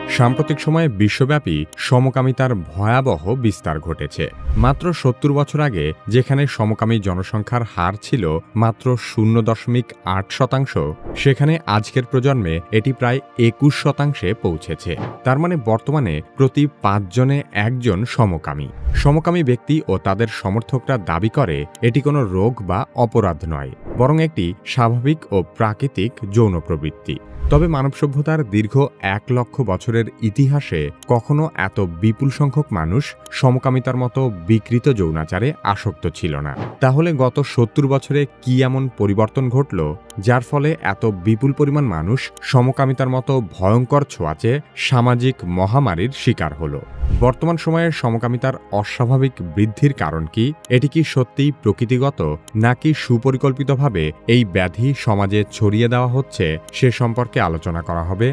সাম্প্রতিক সময়ে বিশ্বব্যাপী সমকামিতার ভয়াবহ বিস্তার ঘটেছে। মাত্র ৭০ বছর আগে যেখানে সমকামী জনসংখ্যার হার ছিল মাত্র ০.৮%, সেখানে আজকের প্রজন্মে এটি প্রায় ২১% পৌঁছেছে। তার মানে বর্তমানে প্রতি ৫ জনে ১ জন সমকামী। সমকামী ব্যক্তি ও তাদের সমর্থকরা দাবি করে এটি কোনো রোগ বা অপরাধ নয়, বরং একটি স্বাভাবিক ও প্রাকৃতিক যৌন প্রবৃত্তি। তবে মানব সভ্যতার দীর্ঘ ১ লক্ষ বছরের ইতিহাসে কখনো এত বিপুল সংখ্যক মানুষ সমকামিতার মতো বিকৃত যৌনাচারে আসক্ত ছিল না। তাহলে গত ৭০ বছরে কি এমন পরিবর্তন ঘটল যার ফলে এত বিপুল পরিমাণ মানুষ সমকামিতার মতো ভয়ঙ্কর ছোঁয়াচে সামাজিক মহামারীর শিকার হলো? বর্তমান সময়ে সমকামিতার অস্বাভাবিক বৃদ্ধির কারণ কি? এটি কি সত্যিই প্রকৃতিগত, নাকি সুপরিকল্পিতভাবে এই ব্যাধি সমাজে ছড়িয়ে দেওয়া হচ্ছে? সে সম্পর্কে আলোচনা করা হবে।